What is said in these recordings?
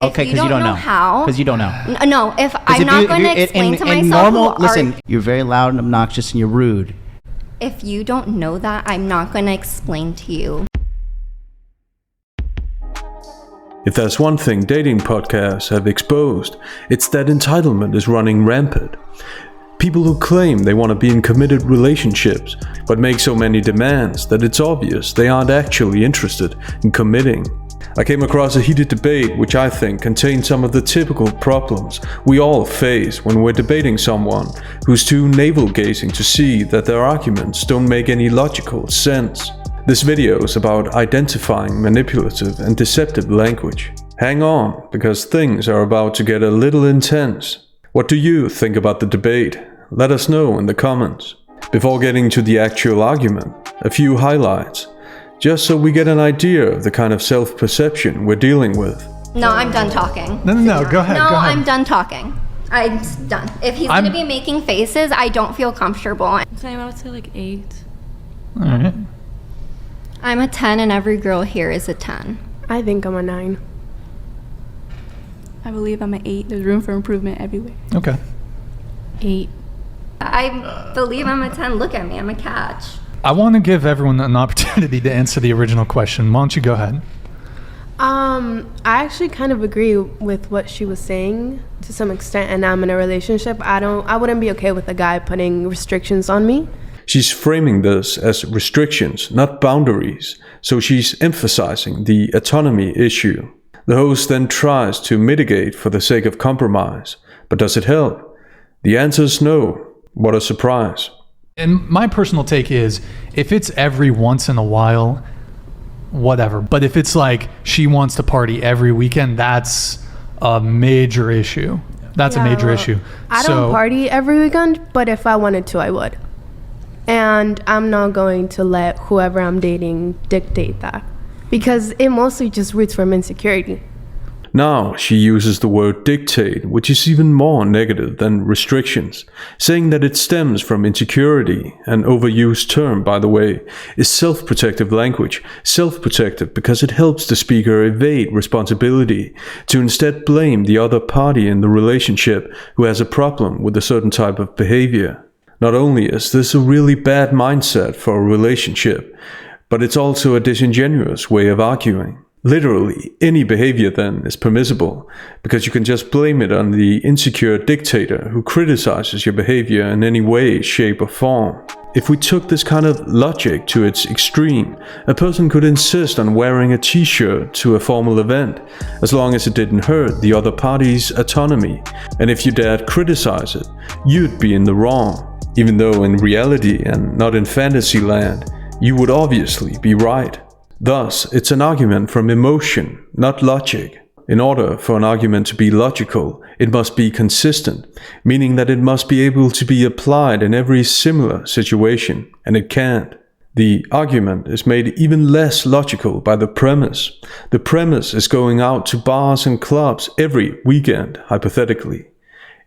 Okay, because you don't know how. Because you don't know. No, if I'm not going to explain to myself. Listen, you're very loud and obnoxious and you're rude. If you don't know that, I'm not going to explain to you. If there's one thing dating podcasts have exposed, it's that entitlement is running rampant. People who claim they want to be in committed relationships, but make so many demands that it's obvious they aren't actually interested in committing. I came across a heated debate which I think contained some of the typical problems we all face when we're debating someone who's too navel-gazing to see that their arguments don't make any logical sense. This video is about identifying manipulative and deceptive language. Hang on, because things are about to get a little intense. What do you think about the debate? Let us know in the comments. Before getting to the actual argument, a few highlights, just so we get an idea of the kind of self-perception we're dealing with. No, I'm done talking. No, go ahead. No, go ahead. I'm done talking. I'm done. If he's going to be making faces, I don't feel comfortable. So I would say like 8. All right. I'm a 10 and every girl here is a 10. I think I'm a 9. I believe I'm an 8. There's room for improvement everywhere. Okay. 8. I believe I'm a 10. Look at me. I'm a catch. I want to give everyone an opportunity to answer the original question. Why don't you go ahead? I actually kind of agree with what she was saying to some extent, and I'm in a relationship. I wouldn't be okay with a guy putting restrictions on me. She's framing this as restrictions, not boundaries, so she's emphasizing the autonomy issue. The host then tries to mitigate for the sake of compromise, but does it help? The answer is no. What a surprise. And my personal take is, if it's every once in a while, whatever. But if it's like she wants to party every weekend, that's a major issue. That's a major issue. I don't party every weekend, but if I wanted to, I would. And I'm not going to let whoever I'm dating dictate that, because it mostly just roots from insecurity. Now she uses the word dictate, which is even more negative than restrictions, saying that it stems from insecurity. An overused term, by the way, is self-protective language. Self-protective because it helps the speaker evade responsibility, to instead blame the other party in the relationship who has a problem with a certain type of behavior. Not only is this a really bad mindset for a relationship, but it's also a disingenuous way of arguing. Literally, any behavior then is permissible, because you can just blame it on the insecure dictator who criticizes your behavior in any way, shape or form. If we took this kind of logic to its extreme, a person could insist on wearing a t-shirt to a formal event, as long as it didn't hurt the other party's autonomy. And if you dared criticize it, you'd be in the wrong, even though in reality and not in fantasy land, you would obviously be right. Thus, it's an argument from emotion, not logic. In order for an argument to be logical, it must be consistent, meaning that it must be able to be applied in every similar situation, and it can't. The argument is made even less logical by the premise. The premise is going out to bars and clubs every weekend, hypothetically.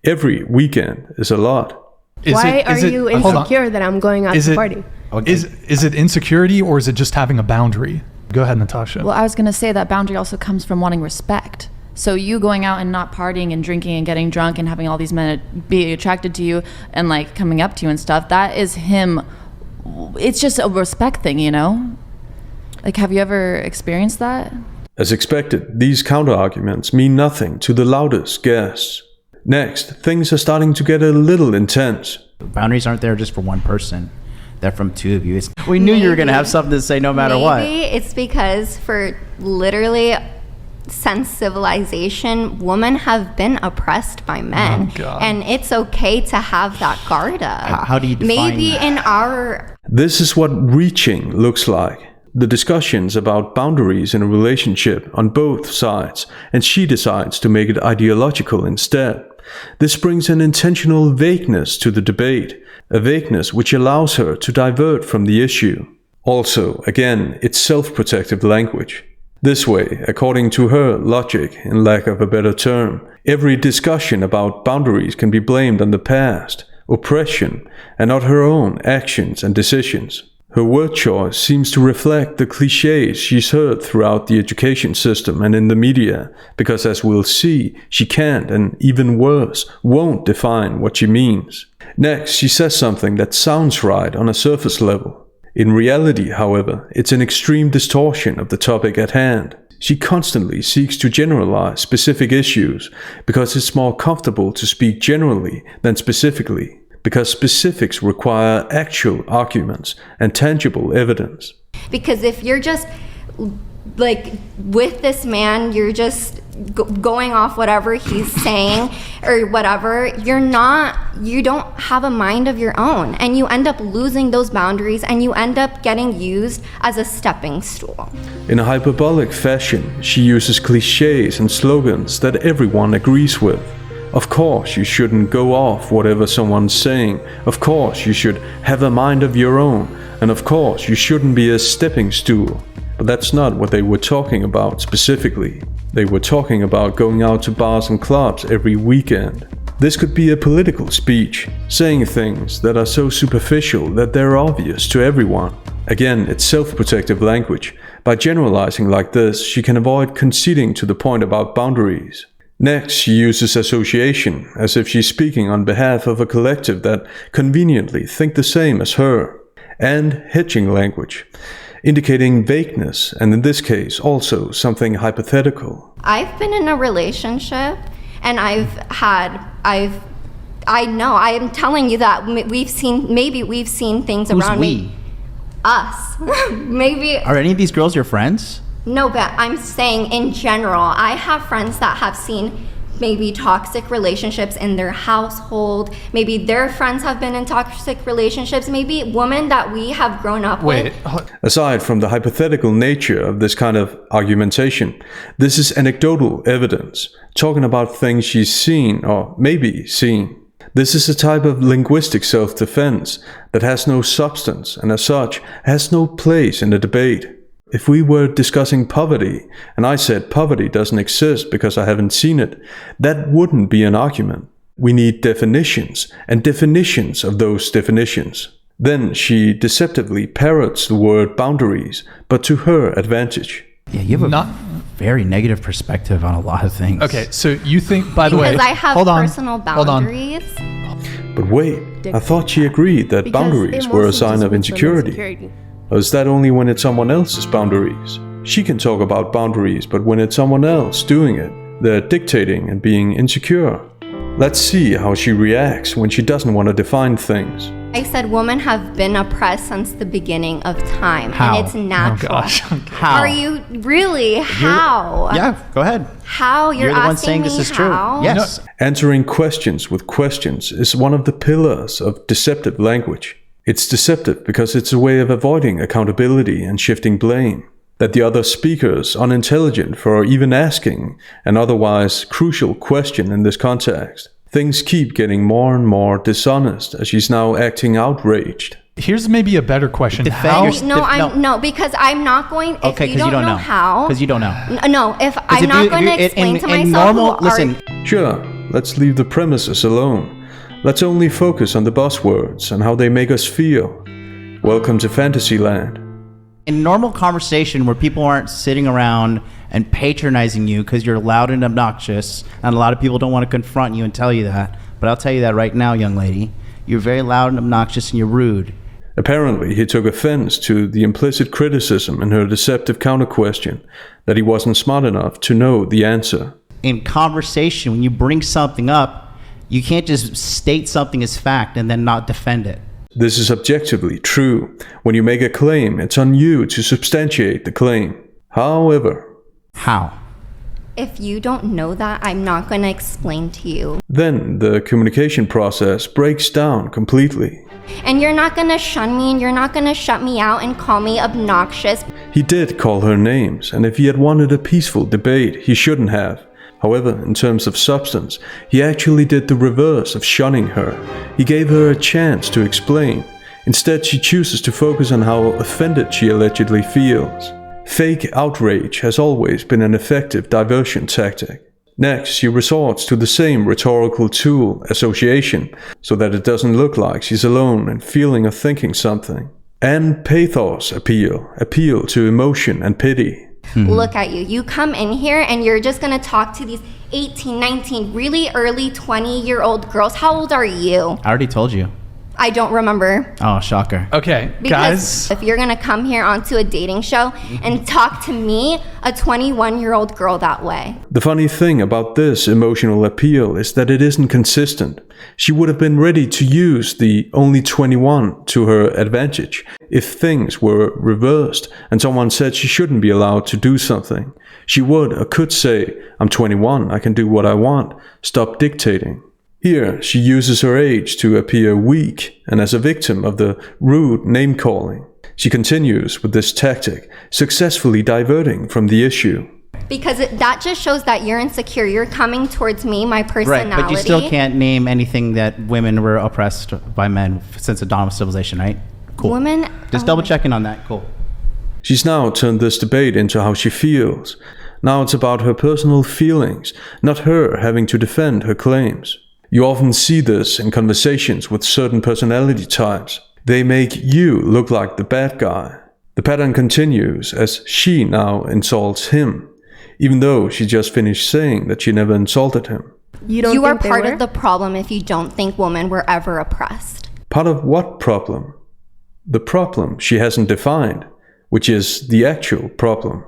Every weekend is a lot. Why are you insecure that I'm going out to party? Is it insecurity, or is it just having a boundary? Go ahead, Natasha. Well, I was going to say that boundary also comes from wanting respect. So you going out and not partying and drinking and getting drunk and having all these men be attracted to you and like coming up to you and stuff, that is him. It's just a respect thing, you know? Like, have you ever experienced that? As expected, these counter-arguments mean nothing to the loudest guests. Next, things are starting to get a little intense. Boundaries aren't there just for one person. They're from two of you. We knew you were going to have something to say no matter what. Maybe it's because for literally since civilization, women have been oppressed by men. Oh, and it's okay to have that guard up. How do you define Maybe that? in our... This is what reaching looks like. The discussions about boundaries in a relationship on both sides, and she decides to make it ideological instead. This brings an intentional vagueness to the debate, a vagueness which allows her to divert from the issue. Also, again, it's self-protective language. This way, according to her logic, in lack of a better term, every discussion about boundaries can be blamed on the past, oppression, and not her own actions and decisions. Her word choice seems to reflect the cliches she's heard throughout the education system and in the media, because as we'll see, she can't, and even worse, won't define what she means. Next, she says something that sounds right on a surface level. In reality, however, it's an extreme distortion of the topic at hand. She constantly seeks to generalize specific issues because it's more comfortable to speak generally than specifically, because specifics require actual arguments and tangible evidence. Because if you're just like with this man, you're just going off whatever he's saying or whatever, you don't have a mind of your own, and you end up losing those boundaries, and you end up getting used as a stepping stool. In a hyperbolic fashion, she uses cliches and slogans that everyone agrees with. Of course, you shouldn't go off whatever someone's saying. Of course, you should have a mind of your own. And of course, you shouldn't be a stepping stool. But that's not what they were talking about specifically. They were talking about going out to bars and clubs every weekend. This could be a political speech, saying things that are so superficial that they're obvious to everyone. Again, it's self-protective language. By generalizing like this, she can avoid conceding to the point about boundaries. Next, she uses association, as if she's speaking on behalf of a collective that conveniently think the same as her. And hedging language, indicating vagueness, and in this case also something hypothetical. I've been in a relationship, and I am telling you that we've seen things Who's around we? me. Us. Maybe. Are any of these girls your friends? No, but I'm saying in general, I have friends that have seen maybe toxic relationships in their household. Maybe their friends have been in toxic relationships. Maybe women that we have grown up with. Aside from the hypothetical nature of this kind of argumentation, this is anecdotal evidence, talking about things she's seen or maybe seen. This is a type of linguistic self-defense that has no substance and as such has no place in a debate. If we were discussing poverty, and I said poverty doesn't exist because I haven't seen it, that wouldn't be an argument. We need definitions, and definitions of those definitions. Then she deceptively parrots the word boundaries, but to her advantage. Yeah, you have a very negative perspective on a lot of things. Okay, so you think, by the way, Because I have hold on, personal hold on. boundaries. But wait, I thought she agreed that Because boundaries it were a mostly sign just of roots from insecurity. Or is that only when it's someone else's boundaries? She can talk about boundaries, but when it's someone else doing it, they're dictating and being insecure. Let's see how she reacts when she doesn't want to define things. I said women have been oppressed since the beginning of time. How? And it's natural. Oh gosh. How? Are you really? How? Yeah, go ahead. How? You're the one asking saying me this is how? true. Yes. Answering questions with questions is one of the pillars of deceptive language. It's deceptive because it's a way of avoiding accountability and shifting blame. That the other speaker's unintelligent for even asking an otherwise crucial question in this context. Things keep getting more and more dishonest as she's now acting outraged. Here's maybe a better question. Defend How? yourself. No, because I'm not going. If Okay, you because don't know how. Because you don't know. No, if I'm not going to explain to myself. Listen, Sure, let's leave the premises alone. Let's only focus on the buzzwords and how they make us feel. Welcome to Fantasyland. in normal conversation where people aren't sitting around and patronizing you because you're loud and obnoxious, and a lot of people don't want to confront you and tell you that, but I'll tell you that right now, young lady, you're very loud and obnoxious and you're rude. Apparently, he took offense to the implicit criticism in her deceptive counter-question that he wasn't smart enough to know the answer. In conversation, when you bring something up, you can't just state something as fact and then not defend it. This is objectively true. When you make a claim, it's on you to substantiate the claim. However, How? If you don't know that, I'm not going to explain to you. then the communication process breaks down completely. And you're not going to shun me, and you're not going to shut me out and call me obnoxious. He did call her names, and if he had wanted a peaceful debate, he shouldn't have. However, in terms of substance, he actually did the reverse of shunning her. He gave her a chance to explain. Instead, she chooses to focus on how offended she allegedly feels. Fake outrage has always been an effective diversion tactic. Next, she resorts to the same rhetorical tool, association, so that it doesn't look like she's alone in feeling or thinking something. And pathos appeal to emotion and pity. Look at you. You come in here and you're just going to talk to these 18, 19, really early 20-year-old girls. How old are you? I already told you. I don't remember. Oh, shocker. Okay, Because guys. if you're going to come here onto a dating show and talk to me, a 21-year-old girl, that way. The funny thing about this emotional appeal is that it isn't consistent. She would have been ready to use the only 21 to her advantage if things were reversed and someone said she shouldn't be allowed to do something. She would or could say, I'm 21, I can do what I want, stop dictating. Here, she uses her age to appear weak and as a victim of the rude name-calling. She continues with this tactic, successfully diverting from the issue. Because that just shows that you're insecure. You're coming towards me, my personality. Right, but you still can't name anything that women were oppressed by men since the dawn of civilization, right? Cool. Women... Just double checking on that. Cool. She's now turned this debate into how she feels. Now it's about her personal feelings, not her having to defend her claims. You often see this in conversations with certain personality types. They make you look like the bad guy. The pattern continues as she now insults him, even though she just finished saying that she never insulted him. You are part of the problem if you don't think women were ever oppressed. Part of what problem? The problem she hasn't defined, which is the actual problem.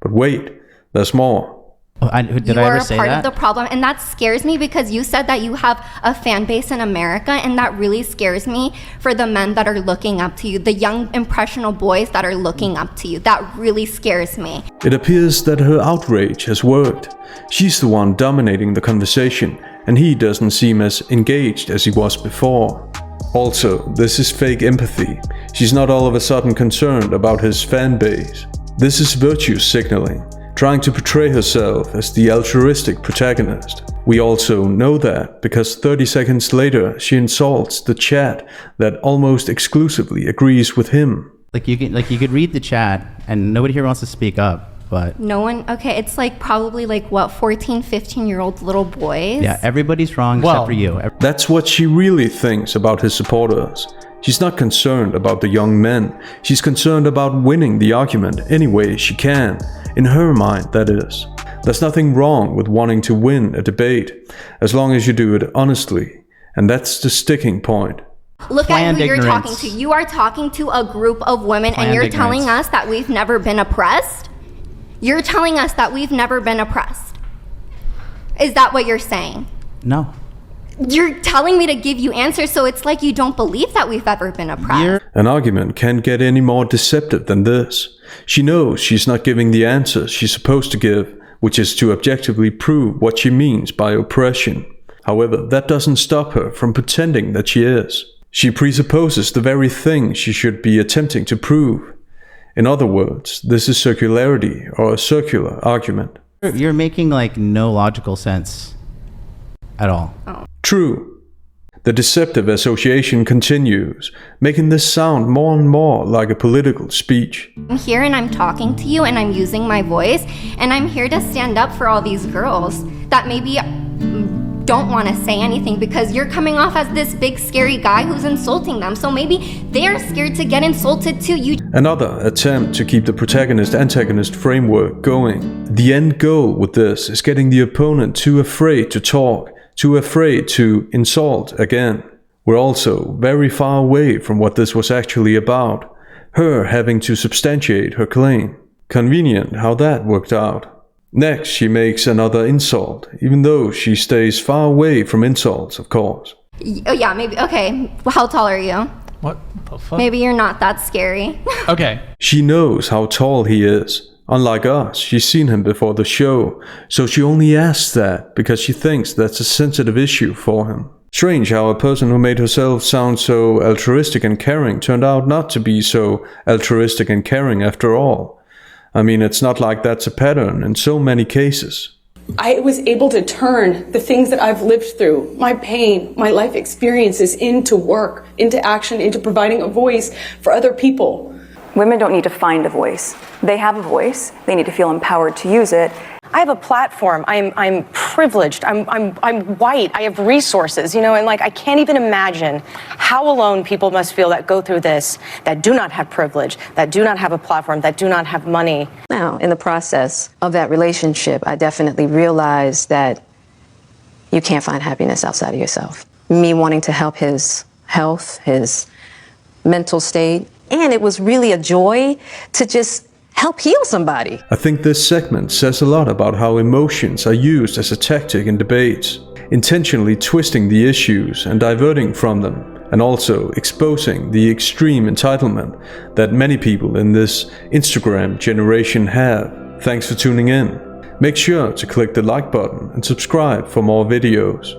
But wait, there's more. Did I ever say You are part that? of the problem, and that scares me because you said that you have a fan base in America, and that really scares me for the men that are looking up to you, the young, impressionable boys that are looking up to you. That really scares me. It appears that her outrage has worked. She's the one dominating the conversation, and he doesn't seem as engaged as he was before. Also, this is fake empathy. She's not all of a sudden concerned about his fan base. This is virtue signaling, trying to portray herself as the altruistic protagonist. We also know that because 30 seconds later she insults the chat that almost exclusively agrees with him. Like you could read the chat and nobody here wants to speak up, but No one, okay, it's like probably like what, 14, 15-year-old little boys? yeah, everybody's wrong Well, except for you. That's what she really thinks about his supporters. She's not concerned about the young men. She's concerned about winning the argument any way she can. In her mind, that is. There's nothing wrong with wanting to win a debate, as long as you do it honestly. And that's the sticking point. Look Planned at who you're ignorance. talking to. You are talking to a group of women, Planned and you're ignorance. telling us that we've never been oppressed? You're telling us that we've never been oppressed. Is that what you're saying? No. You're telling me to give you answers, so it's like you don't believe that we've ever been oppressed. An argument can't get any more deceptive than this. She knows she's not giving the answers she's supposed to give, which is to objectively prove what she means by oppression. However, that doesn't stop her from pretending that she is. She presupposes the very thing she should be attempting to prove. In other words, this is circularity or a circular argument. You're making like no logical sense at all. True. The deceptive association continues, making this sound more and more like a political speech. I'm here and I'm talking to you and I'm using my voice, and I'm here to stand up for all these girls that maybe don't want to say anything because you're coming off as this big scary guy who's insulting them. So maybe they're scared to get insulted too. Another attempt to keep the protagonist-antagonist framework going. The end goal with this is getting the opponent too afraid to talk, too afraid to insult again. We're also very far away from what this was actually about. Her having to substantiate her claim. Convenient how that worked out. Next, she makes another insult, even though she stays far away from insults, of course. Oh yeah, maybe. Okay, well, how tall are you? What the fuck? Maybe you're not that scary. Okay. She knows how tall he is. Unlike us, she's seen him before the show, so she only asks that because she thinks that's a sensitive issue for him. Strange how a person who made herself sound so altruistic and caring turned out not to be so altruistic and caring after all. I mean, it's not like that's a pattern in so many cases. I was able to turn the things that I've lived through, my pain, my life experiences, into work, into action, into providing a voice for other people. Women don't need to find a voice. They have a voice. They need to feel empowered to use it. I have a platform. I'm privileged. I'm white. I have resources, you know, and like I can't even imagine how alone people must feel that go through this, that do not have privilege, that do not have a platform, that do not have money. Now, in the process of that relationship, I definitely realized that you can't find happiness outside of yourself. Me wanting to help his health, his mental state, and it was really a joy to just help heal somebody. I think this segment says a lot about how emotions are used as a tactic in debates, intentionally twisting the issues and diverting from them, and also exposing the extreme entitlement that many people in this Instagram generation have. Thanks for tuning in. Make sure to click the like button and subscribe for more videos.